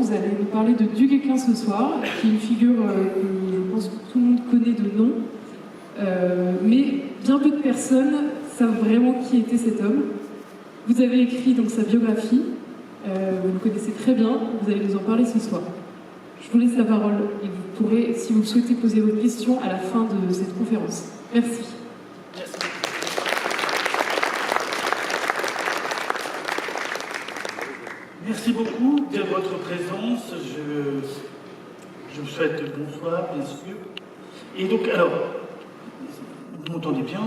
vous allez nous parler de Duguesclin ce soir, qui est une figure que je pense que tout le monde connaît de nom, mais bien peu de personnes savent vraiment qui était cet homme. Vous avez écrit donc sa biographie, vous le connaissez très bien, vous allez nous en parler ce soir. Je vous laisse la parole et vous pourrez, si vous le souhaitez, poser vos questions à la fin de cette conférence. Merci. Merci beaucoup de votre présence. Je vous souhaite bonsoir, bien sûr. Et donc, alors, vous m'entendez bien?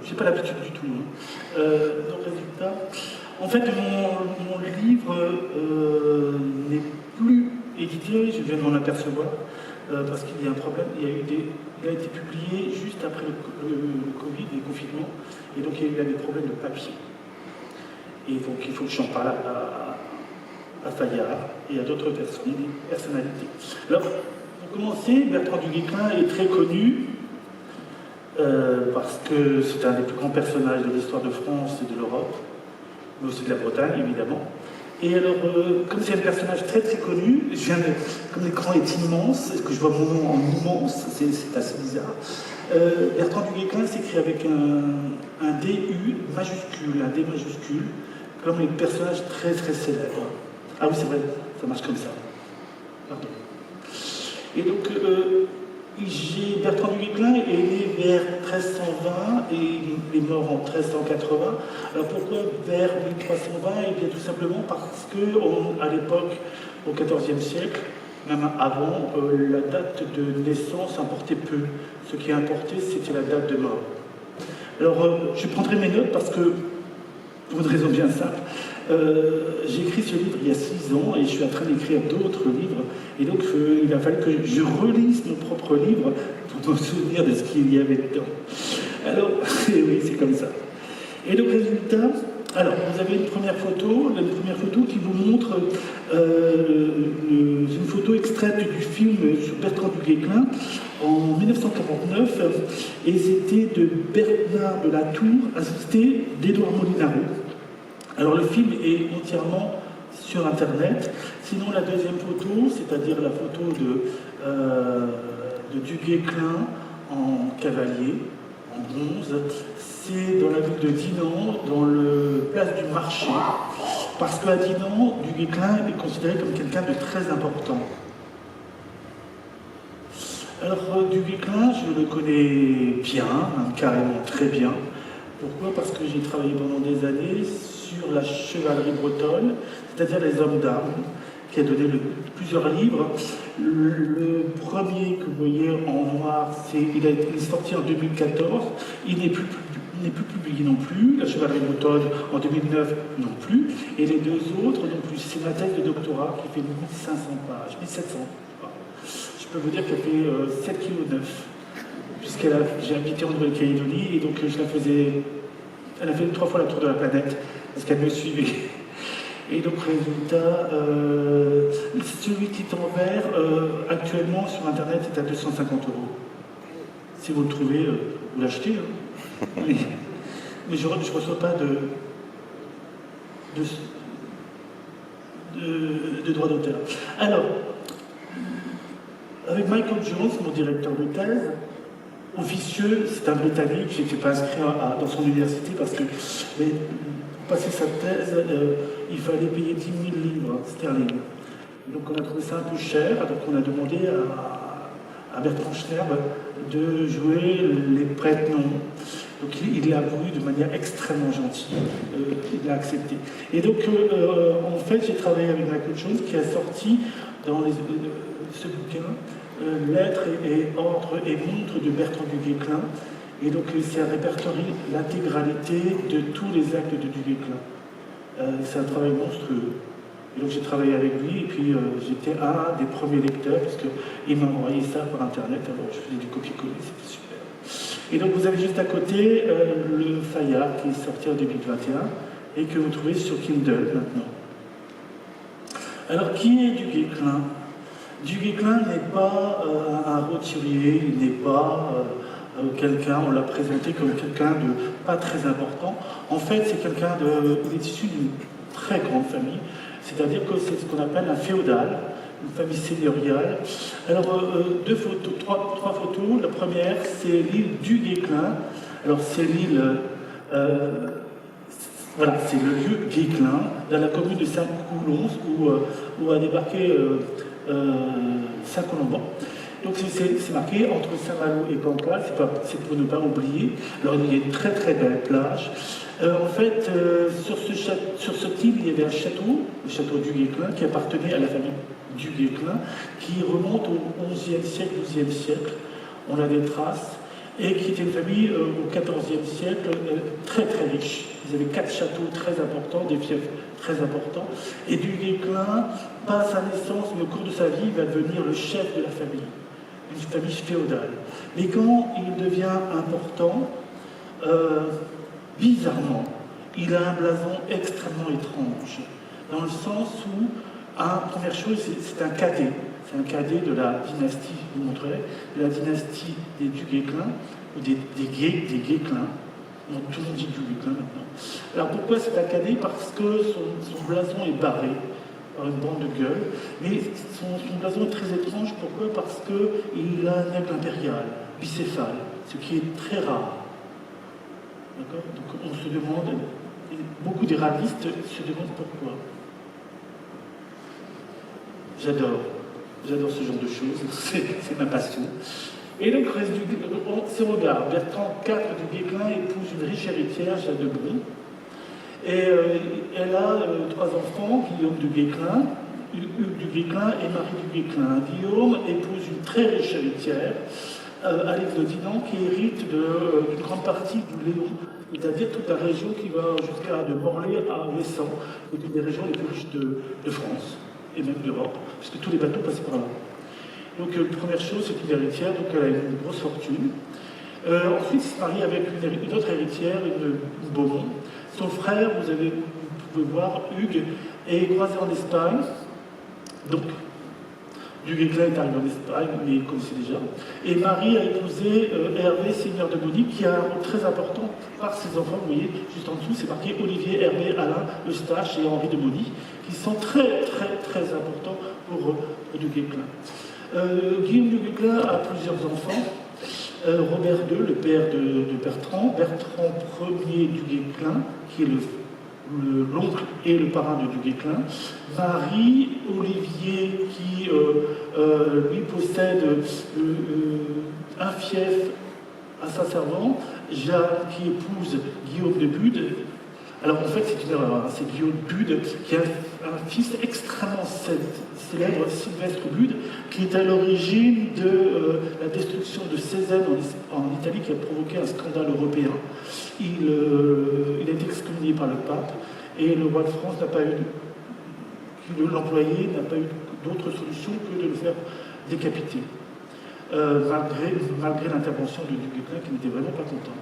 Je n'ai pas l'habitude du tout. Donc, résultat, en fait, mon livre n'est plus édité, je viens de m'en apercevoir, parce qu'il y a un problème. Il a été publié juste après le Covid, les confinements, et donc il y a des problèmes de papier. Et donc il faut que j'en parle à Fayard et à d'autres personnes, des personnalités. Alors, pour commencer, Bertrand Duguesclin est très connu parce que c'est un des plus grands personnages de l'histoire de France et de l'Europe, mais aussi de la Bretagne, évidemment. Et alors, comme c'est un personnage très très connu, comme l'écran est immense, est-ce que je vois mon nom en immense, c'est assez bizarre. Bertrand Duguesclin s'écrit avec un DU majuscule, un D majuscule, comme les personnages très très célèbres. Ah oui, c'est vrai, ça marche comme ça. Pardon. Et donc, Bertrand Duguesclin est né vers 1320 et il est mort en 1380. Alors pourquoi vers 1320? Eh bien tout simplement parce que à l'époque, au XIVe siècle, même avant, la date de naissance importait peu. Ce qui importait, c'était la date de mort. Alors je prendrai mes notes parce que, pour une raison bien simple, j'ai écrit ce livre il y a 6 ans et je suis en train d'écrire d'autres livres. Et donc, il a fallu que je relise mon propre livre pour me souvenir de ce qu'il y avait dedans. Alors, oui, c'est comme ça. Et donc, résultat, alors, vous avez une première photo qui vous montre une photo extraite du film sur Bertrand Duguesclin en 1949, et c'était de Bernard de la Tour, assisté d'Édouard Molinaro. Alors le film est entièrement sur Internet. Sinon la deuxième photo, c'est-à-dire la photo de Duguesclin en cavalier, en bronze, c'est dans la ville de Dinan, dans le place du marché, parce qu'à Dinan, Duguesclin est considéré comme quelqu'un de très important. Alors Duguesclin, je le connais bien, carrément très bien. Pourquoi? Parce que j'ai travaillé pendant des années sur la chevalerie bretonne, c'est-à-dire les hommes d'armes, qui a donné plusieurs livres. Le premier que vous voyez en noir, il est sorti en 2014, il n'est plus publié non plus, la chevalerie bretonne en 2009 non plus, et les deux autres non plus. C'est ma thèse de doctorat qui fait 1500 pages, 1700 pages. Je peux vous dire qu'elle fait 7,9 kg, j'ai habité en Nouvelle-Calédonie, et donc elle a fait 3 fois la tour de la planète, parce qu'elle me suivait. Et donc, résultat, celui qui est en vert, actuellement sur Internet, est à 250 €. Si vous le trouvez, vous l'achetez. Hein. Mais je ne reçois pas de droit d'auteur. Alors, avec Michael Jones, mon directeur de thèse, officieux, c'est un Britannique, je n'étais pas inscrit dans son université parce que pour passer sa thèse, il fallait payer 10 000 livres sterling. Donc on a trouvé ça un peu cher, donc on a demandé à Bertrand Schnerb de jouer les prête-noms. Donc il l'a voulu de manière extrêmement gentille, il l'a accepté. Et donc en fait j'ai travaillé avec Michael Jones qui a sorti dans ce bouquin Lettres et ordres et montres de Bertrand Duguesclin. Et donc c'est à répertorier l'intégralité de tous les actes de Duguesclin. C'est un travail monstrueux. Et donc j'ai travaillé avec lui, et puis j'étais un des premiers lecteurs, parce qu'il m'a envoyé ça par Internet, alors je faisais du copier-coller, c'était super. Et donc vous avez juste à côté le Fayard qui est sorti en 2021, et que vous trouvez sur Kindle maintenant. Alors qui est Duguesclin? Duguesclin n'est pas un roturier, il n'est pas quelqu'un, on l'a présenté comme quelqu'un de pas très important. En fait, c'est quelqu'un il est issu d'une très grande famille. C'est-à-dire que c'est ce qu'on appelle un féodal, une famille seigneuriale. Alors, trois photos. La première, c'est l'île du Guesclin. Alors, c'est l'île, voilà, c'est le lieu Guesclin, dans la commune de Saint-Coulomb, où a débarqué Saint-Colomban. Donc, c'est marqué entre Saint-Malo et Cancale, c'est pour ne pas oublier. Alors, il y a une très très belle plage. En fait, sur cette île, il y avait un château, le château du Guesclin, qui appartenait à la famille du Guesclin, qui remonte au XIe siècle, XIIe siècle. On a des traces, et qui était une famille au XIVe siècle très très riche. Ils avaient 4 châteaux très importants, des fiefs très importants. Et du Guesclin, pas à sa naissance, mais au cours de sa vie, il va devenir le chef de la famille, une famille féodale. Mais quand il devient important, bizarrement, il a un blason extrêmement étrange, dans le sens où, première chose, c'est un cadet. C'est un cadet de la dynastie, je vous montrerai, de la dynastie des du Guesclin, ou des Guesclin. Donc tout le monde dit du Guesclin maintenant. Alors pourquoi c'est un cadet? Parce que son blason est barré par une bande de gueule, mais son blason est très étrange. Pourquoi? Parce qu'il a un aigle impérial, bicéphale, ce qui est très rare. D'accord? Donc on se demande, beaucoup d'héraldistes se demandent pourquoi. J'adore ce genre de choses, c'est ma passion. Et donc, si on regarde, Bertrand IV du Guesclin épouse une riche héritière, Jeanne de Brie, et elle a 3 enfants, Guillaume du Guesclin, Hugues du Guesclin et Marie du Guesclin. Guillaume épouse une très riche héritière, Alix de Dinan, qui hérite d'une grande partie du Léon, c'est-à-dire toute la région qui va jusqu'à de Morlaix à Ouessant, qui est une des régions les plus riches de France, et même d'Europe, puisque tous les bateaux passent par là. Donc, première chose, c'est une héritière, donc elle a une grosse fortune. Ensuite, il se marie avec une autre héritière, une Beaumont. Son frère, vous pouvez voir, Hugues, est croisé en Espagne. Donc, du Guesclin est arrivé en Espagne, mais il connaissait déjà. Et Marie a épousé Hervé, seigneur de Bonny, qui a un rôle très important par ses enfants. Vous voyez, juste en dessous, c'est marqué Olivier, Hervé, Alain, Eustache et Henri de Bonny, qui sont très, très, très importants pour du Guesclin. Guillaume du Guesclin a plusieurs enfants. Robert II, le père de Bertrand, Bertrand Ier du Guesclin, qui est l'oncle et le parrain de du Guesclin, Marie, Olivier, qui lui possède un fief à Saint-Servant, Jeanne qui épouse Guillaume de Bude. Alors en fait c'est une erreur, c'est Guillaume Bude qui a un fils extrêmement célèbre, Sylvestre Bude, qui est à l'origine de la destruction de Cézanne en Italie, qui a provoqué un scandale européen. Il a été excommunié par le pape, et le roi de France n'a pas eu, l'employé n'a pas eu d'autre solution que de le faire décapiter, malgré l'intervention de du Guesclin, qui n'était vraiment pas content.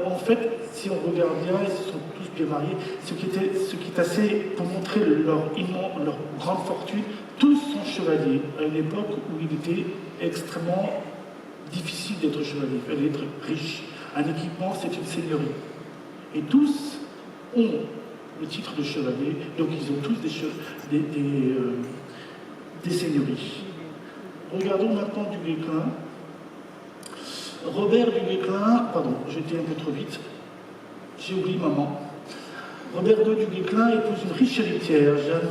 En fait, si on regarde bien, ils se sont tous bien mariés, ce qui est assez, pour montrer leur grande fortune, tous sont chevaliers, à une époque où il était extrêmement difficile d'être chevalier, il fallait être riche. Un équipement, c'est une seigneurie. Et tous ont le titre de chevalier, donc ils ont tous des seigneuries. Regardons maintenant du Guesclin. Robert du Guesclin, pardon, j'ai été un peu trop vite, j'ai oublié maman. Robert II du Guesclin épouse une riche héritière, Jeanne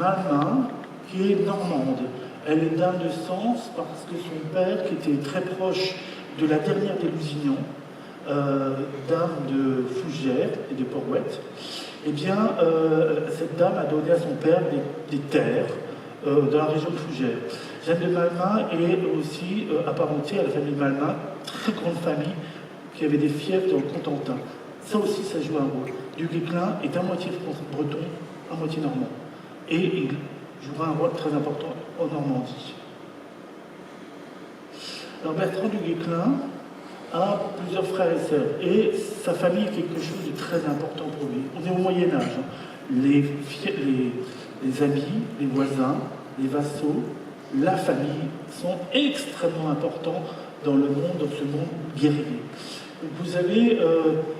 Malmin, qui est normande. Elle est dame de Sens parce que son père, qui était très proche de la dernière des Lusignans, dame de Fougères et de Port-Ouët, eh bien, cette dame a donné à son père des terres dans la région de Fougères. Jeanne de Malmin est aussi apparentée à la famille Malmin, très grande famille, qui avait des fiefs dans le Cotentin. Ça aussi, ça joue un rôle. Du Guesclin est à moitié breton, à moitié normand. Et il jouera un rôle très important en Normandie. Alors Bertrand du Guesclin a plusieurs frères et sœurs. Et sa famille est quelque chose de très important pour lui. On est au Moyen-Âge. Les amis, les voisins, les vassaux, la famille sont extrêmement importants dans ce monde guerrier. Donc vous avez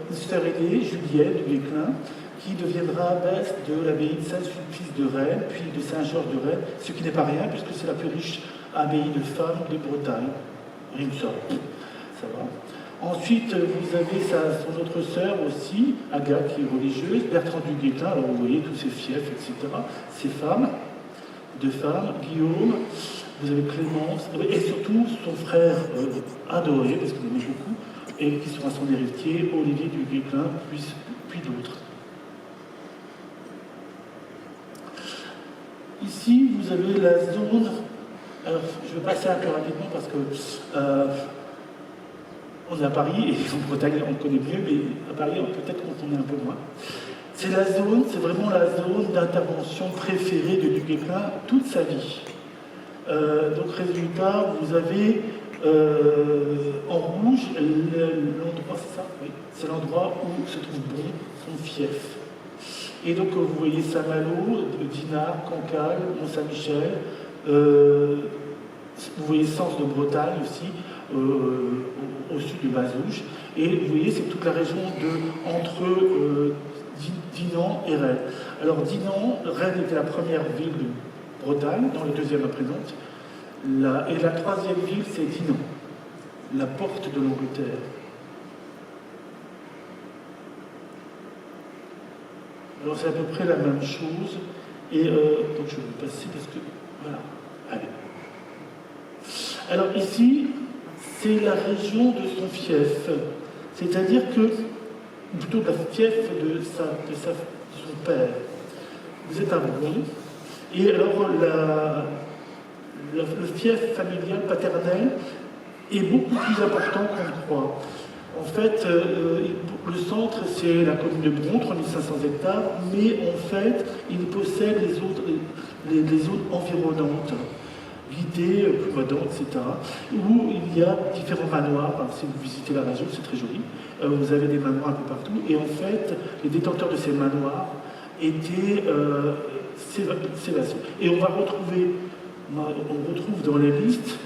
une sœur aînée, Juliette du Guesclin, qui deviendra abbesse de l'abbaye de Saint-Sulpice de Rennes, puis de Saint-Georges de Rennes, ce qui n'est pas rien, puisque c'est la plus riche abbaye de femmes de Bretagne. Rien que ça, ça va. Ensuite, vous avez son autre sœur aussi, Agathe, qui est religieuse, Bertrand du Guesclin, alors vous voyez tous ses fiefs, etc., ses femmes, deux femmes, Guillaume, vous avez Clémence, et surtout son frère adoré, parce qu'il aimait beaucoup, et qui sera son héritier, Olivier du Guesclin, puis d'autres. Ici, vous avez la zone. Alors, je vais passer un peu rapidement parce que on est à Paris et en Bretagne on connaît mieux, mais à Paris peut-être qu'on connaît un peu moins. C'est vraiment la zone d'intervention préférée de du Guesclin toute sa vie. Donc, résultat, vous avez en rouge l'endroit, c'est ça? Oui, c'est l'endroit où se trouve Bon, son fief. Et donc, vous voyez Saint-Malo, Dinard, Cancale, Mont-Saint-Michel, vous voyez Sens de Bretagne aussi, au sud de Bazouges. Et vous voyez, c'est toute la région entre Dinan et Rennes. Alors, Rennes était la première ville de Bretagne, dans le deuxième après Nantes. Et la troisième ville, c'est Dinan, la porte de l'Angleterre. Alors c'est à peu près la même chose, et donc je vais passer parce que, voilà, allez. Alors ici, c'est la région de son fief, c'est-à-dire que, plutôt la fief de son père. Vous êtes à Bron, et alors le fief familial paternel est beaucoup plus important qu'on le croit. En fait, le centre, c'est la commune de Bron, 3500 hectares, mais en fait, il possède les zones environnantes, Guidé, Ploumadon, etc., où il y a différents manoirs. Alors, si vous visitez la région, c'est très joli. Vous avez des manoirs un peu partout. Et en fait, les détenteurs de ces manoirs étaient ces vassaux. Et on retrouve dans les listes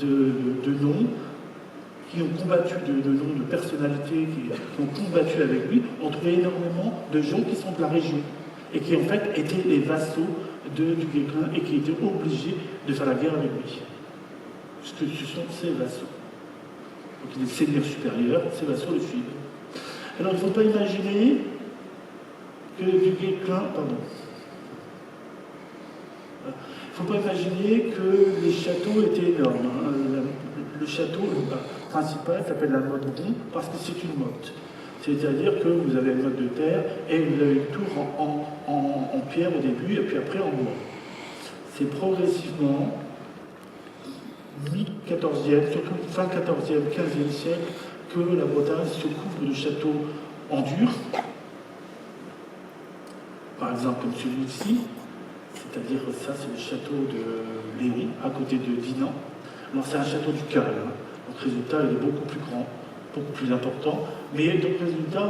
de noms qui ont combattu, de noms de personnalités qui ont combattu avec lui, on trouvait énormément de gens qui sont de la région et qui en fait étaient les vassaux du Guesclin et qui étaient obligés de faire la guerre avec lui. Puisque ce sont ses vassaux. Donc il est seigneur supérieur, ses vassaux le suivent. Alors il ne faut pas imaginer que du Guesclin, pardon. Il ne faut pas imaginer que les châteaux étaient énormes. Hein. Le château principal s'appelle la motte Bron parce que c'est une motte. C'est-à-dire que vous avez une motte de terre et vous avez une tour en pierre au début et puis après en bois. C'est progressivement, mi-14e, surtout fin 14e, 15e siècle, que la Bretagne se couvre de châteaux en dur. Par exemple comme celui-ci, c'est-à-dire ça c'est le château de Léon, à côté de Dinan. Alors c'est un château du Cal, hein. Donc résultat il est beaucoup plus grand, beaucoup plus important. Mais donc résultat,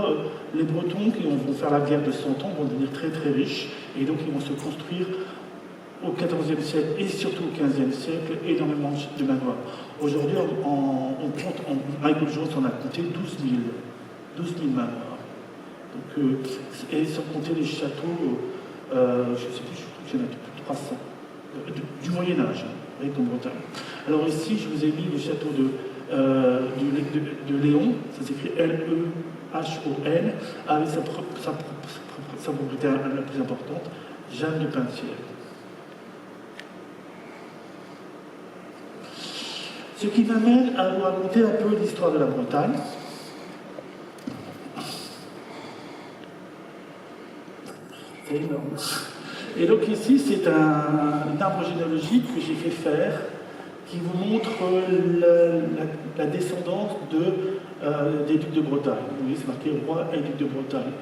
les Bretons qui vont faire la guerre de 100 ans vont devenir très très riches et donc ils vont se construire au XIVe siècle et surtout au XVe siècle énormément de manoirs. Aujourd'hui Michael Jones en a compté 12 000 manoirs. Donc, et sans compter les châteaux, je ne sais plus, je crois qu'il y en a plus de 300 du Moyen-Âge. En Bretagne. Alors ici, je vous ai mis le château de Léon, ça s'écrit L-E-H-O-N, avec sa propriété la plus importante, Jeanne de Penthièvre. Ce qui m'amène à vous raconter un peu l'histoire de la Bretagne. C'est énorme. Et donc ici, c'est un arbre généalogique que j'ai fait faire qui vous montre la descendance des ducs de Bretagne. Vous voyez, c'est marqué roi et duc de Bretagne.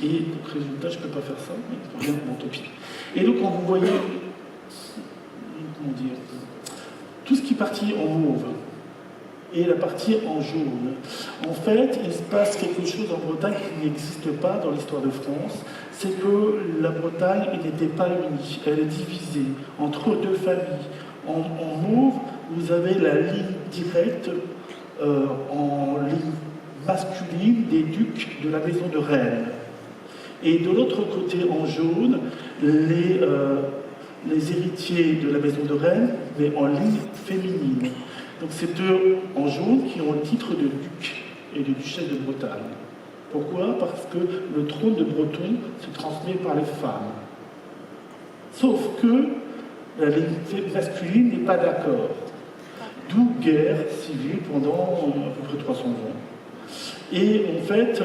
Et donc, résultat, je ne peux pas faire ça, mais rien, bon, tant pis. Et donc, quand vous voyez, comment dire, tout ce qui est parti en mauve et la partie en jaune, en fait, il se passe quelque chose en Bretagne qui n'existe pas dans l'histoire de France. C'est que la Bretagne n'était pas unie, elle est divisée entre deux familles. En mauve, vous avez la ligne directe en ligne masculine des ducs de la maison de Rennes. Et de l'autre côté, en jaune, les héritiers de la maison de Rennes, mais en ligne féminine. Donc c'est eux, en jaune, qui ont le titre de duc et de duchesse de Bretagne. Pourquoi? Parce que le trône de Breton se transmet par les femmes. Sauf que la ligne masculine n'est pas d'accord. D'où guerre civile pendant à peu près 300 ans. Et en fait,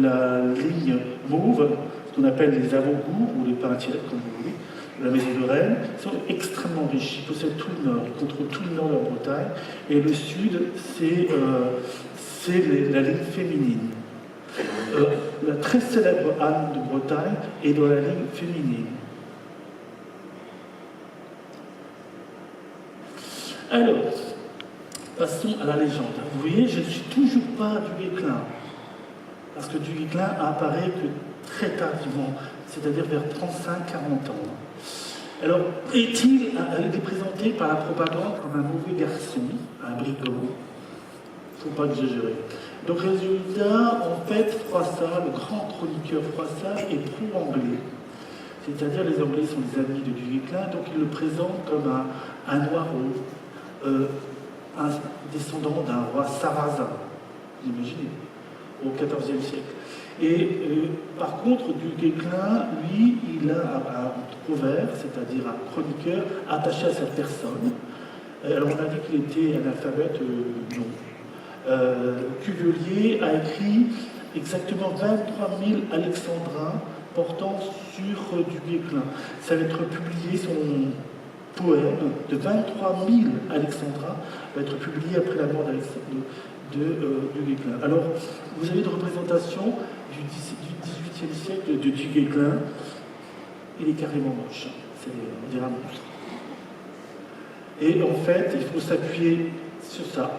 la ligne mauve, ce qu'on appelle les avant-goûts ou les peintières, comme vous voulez, de la maison de Rennes, sont extrêmement riches. Ils possèdent tout le nord, ils contrôlent tout le nord de la Bretagne. Et le sud, c'est la ligne féminine. La très célèbre Anne de Bretagne est dans la ligne féminine. Alors, passons à la légende. Vous voyez, je ne suis toujours pas du Guesclin, parce que du Guesclin apparaît que très tardivement, c'est-à-dire vers 35-40 ans. Alors, est-il présenté par la propagande comme un mauvais garçon, un brigand? Il ne faut pas exagérer. Donc, résultat, en fait, Froissart, le grand chroniqueur Froissart, est pro-anglais. C'est-à-dire, les Anglais sont des amis de du Guesclin, donc il le présente comme un Noireau. Un descendant d'un roi sarrasin, vous imaginez, au XIVe siècle. Et par contre, du Guesclin, lui, il a un proverbe, c'est-à-dire un chroniqueur attaché à cette personne. Alors on a dit qu'il était analphabète, non. Cuvelier a écrit exactement 23 000 alexandrins portant sur du Guesclin. Ça va être publié, son poème de 23 000 alexandrins va être publié après la mort du Guesclin. Alors, vous avez une représentation du XVIIIe siècle de du Guesclin. Il est carrément moche. On dirait un monstre. Et en fait, il faut s'appuyer sur ça.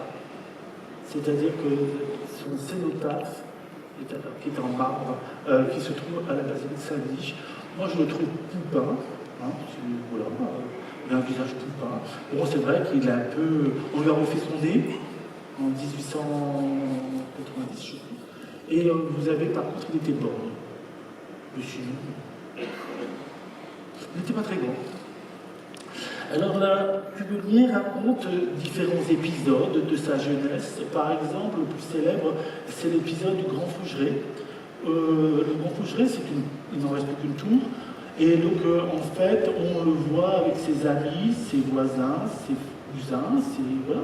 C'est-à-dire que son cénotaphe, qui est en marbre, qui se trouve à la basilique Saint-Denis, moi je le trouve poupin. Voilà. Il a un visage poupin. Bon, c'est vrai qu'il a un peu. On lui a refait son nez en 1890, je crois. Et vous avez, par contre, il était borgne. Monsieur. Il n'était pas très grand. Alors, la Cuvelier raconte différents épisodes de sa jeunesse. Par exemple, le plus célèbre, c'est l'épisode du Grand Fougeray. Le Grand Fougeray, il n'en reste plus qu'une tour. Et donc, en fait, on le voit avec ses amis, ses voisins, ses cousins, voilà.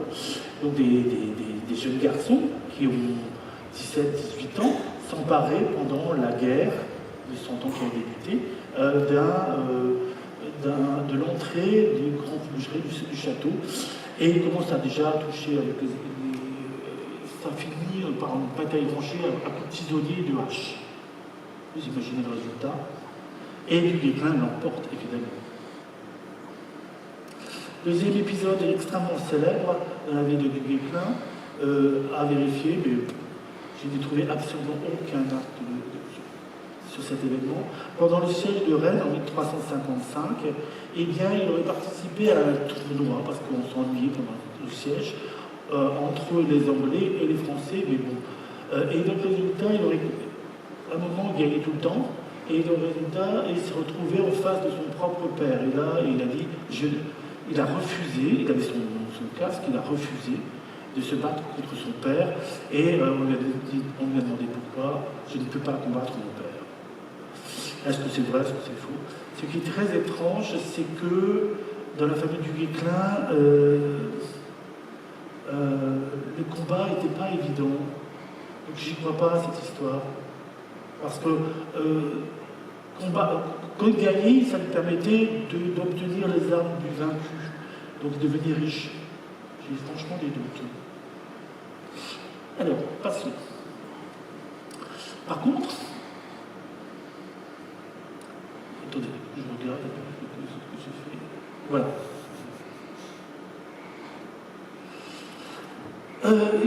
Donc des jeunes garçons qui ont 17-18 ans, s'emparer pendant la guerre de 100 ans qui a débuté, de l'entrée du Grand Fougeray du château. Et il commence à déjà toucher avec ça finit par une bataille rangée à coups de tisonnier et de hache. Vous imaginez le résultat. Et du Guesclin l'emporte, évidemment. Le deuxième épisode est extrêmement célèbre dans la vie de du Guesclin, à vérifier, mais je n'ai trouvé absolument aucun acte sur cet événement. Pendant le siège de Rennes en 1355, eh bien, il aurait participé à un tournoi, parce qu'on s'ennuyait pendant le siège, entre les Anglais et les Français, mais bon. Et donc, le résultat, il aurait à un moment gagné tout le temps. Et le résultat, il s'est retrouvé en face de son propre père. Et là, il a dit, il a refusé, il avait son casque, il a refusé de se battre contre son père. Et on lui a demandé pourquoi, je ne peux pas combattre mon père. Est-ce que c'est vrai, est-ce que c'est faux? Ce qui est très étrange, c'est que dans la famille du Guesclin, les combats n'étaient pas évidents. Donc j'y crois pas à cette histoire. Parce que quand il gagnait, ça lui permettait d'obtenir les armes du vaincu, donc de devenir riche. J'ai franchement des doutes. Alors, passons. Par contre, attendez, je regarde ce que j'ai fait. Voilà.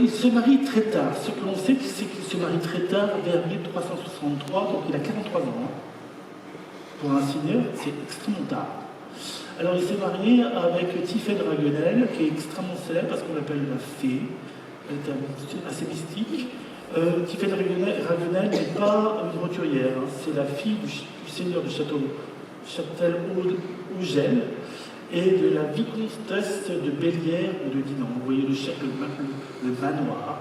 Il se marie très tard. Ce que l'on sait, c'est qu'il se marie très tard, vers 1363, donc il a 43 ans. Hein. Pour un seigneur, c'est extrêmement tard. Alors il s'est marié avec Tiphaine Raguenel, qui est extrêmement célèbre parce qu'on l'appelle la fée. Elle est assez mystique. Tiphaine Ravenel n'est pas une roturière, hein. C'est la fille du seigneur de Châtel-Augel et de la vicomtesse de Bellière ou de Dinan. Vous voyez le manoir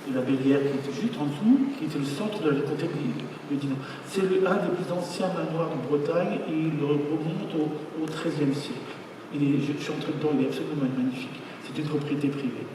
de la Bellière qui était juste en dessous, qui était le centre de la vicomtesse de Dinan. C'est un des plus anciens manoirs de Bretagne et il remonte au XIIIe siècle. Je suis entré dedans, il est absolument magnifique. C'est une propriété privée.